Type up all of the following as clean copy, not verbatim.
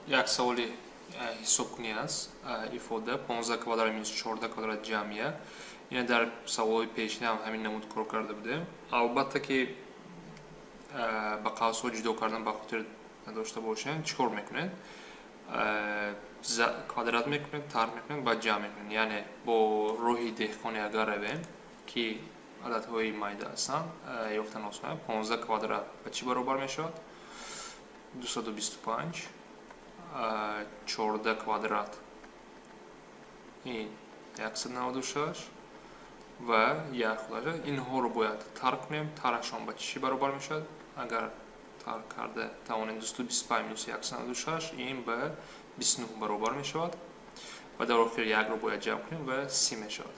یک سوالی حساب کنی است ایفاده 15 کвадрат минус 14 کвадрат جمعیه. این در سوال پیشین هم همین نمود کار کرده بودیم. البته که با قوس ها جدا کردن با خاطر نداشته باشین چیکار میکنید؟ کвадрат میکنید، تر میکنید، بعد جمع میکنید. یعنی با روحی دهقانی اگر رویم که عدد های مایده هستن یافتن آسانه. 15 کвадрат به چی برابر میشود؟ 225. 14 کвадрат این 196 و یک خودش اینها رو باید ترک کنیم. ترکشان به چی برابر میشد؟ اگر ترک کرده توانیم 225 minus 196 این به 29 برابر میشود و در آخر یک رو باید جمع کنیم و 30 میشود.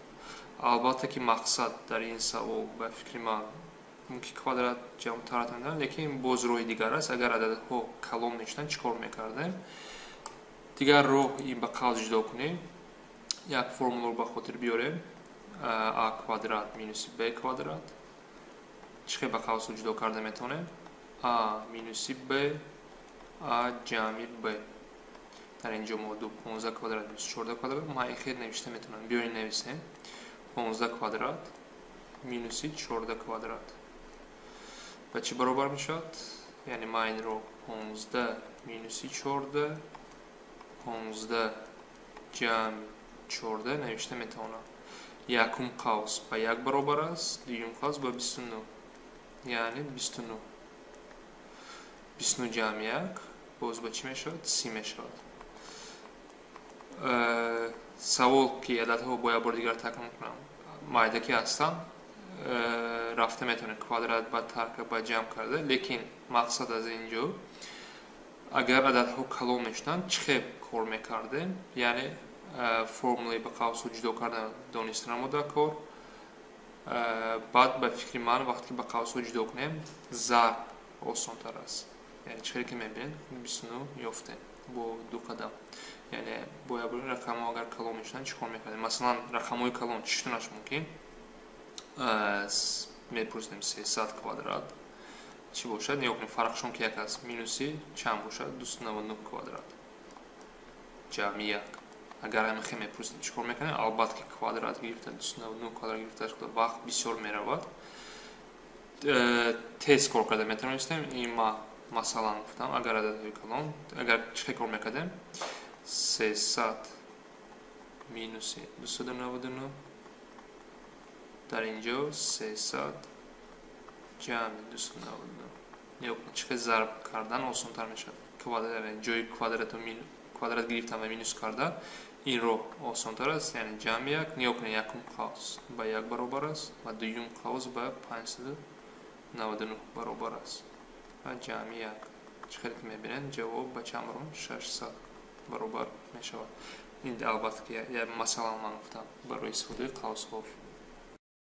البته که مقصد در این سوال به فکر من ممکن کвадрат جمع ترتندن، لیکن باز روی دیگر است. اگر عدد ها کلام نیشتن چیکار میکردیم؟ دیگر رو این به قوس جدا کنیم. یک فرمول رو به خاطر بیاریم. a کвадрат minus b کвадрат چخیلی به قوس جدا کرده میتونیم؟ a minus b a جمع b. در اینجا ما 15 کвадрат minus 14 کвадрат ما این خیلی نوشته میتونم. بیاریم نویسیم 15 کвадрат minus 14 کвадрат به چی برابر میشد؟ یعنی ما این رو 15 minus 14 15 جمع 14 نوشته میتونم. یکم قوس به یک برابر است، دوم قوس به 29 یعنی 29. 29 جمع یک باز به چی میشد؟ 30 میشد. سوال که عدد ها باید بار دیگر تکرار کنم مایده که هستم رفته میتونه کвадрат با ترک با جمع کرده، لیکن مقصد از اینجا اگر عدد ها کلام میشدن چه کار میکردیم؟ یعنی فرمولی به قوس جدا کردن دانستن ما در کار. بعد به فکر من وقتی به قوس جدا کنیم ضرب آسان تر است. یعنی چه که میبینید 29 یافتیم با دو قدم. یعنی باید بریم رقم ها اگر کلام میشدن چی کار میکردیم؟ مثلا رقم های کلام چشتونش ممکن میپرسیم 300 کвадрат چی باشد؟ یا کنیم فرقشون که یک است مینوسی چند باشد؟ 299 کвадрат جمع یک. اگر همین خیلی میپرسیم چیکار میکنیم؟ البته که کвадрат گرفته 299 کвадрат گرفته وقت بسیار میرود. تیز کار کرده میتونیم. این ما مثلا گفتم اگر عدد های کلام اگر چه کار میکردیم 300 مینوس 299 در اینجا 300 جمع 299 یا چه ضرب کردن آسان تر میشد. جای کвадрат گرفتن و مینوس کردن این رو آسان تر است. یعنی جمع یک نیا کنه یکم قوس به یک برابر است و دوم قوس به 599 برابر است و جمع یک. چقدر که میبینید جواب به چند برابر 600 برابر میشود. این البته که مثلا من گفتم برای استفاده قوس ها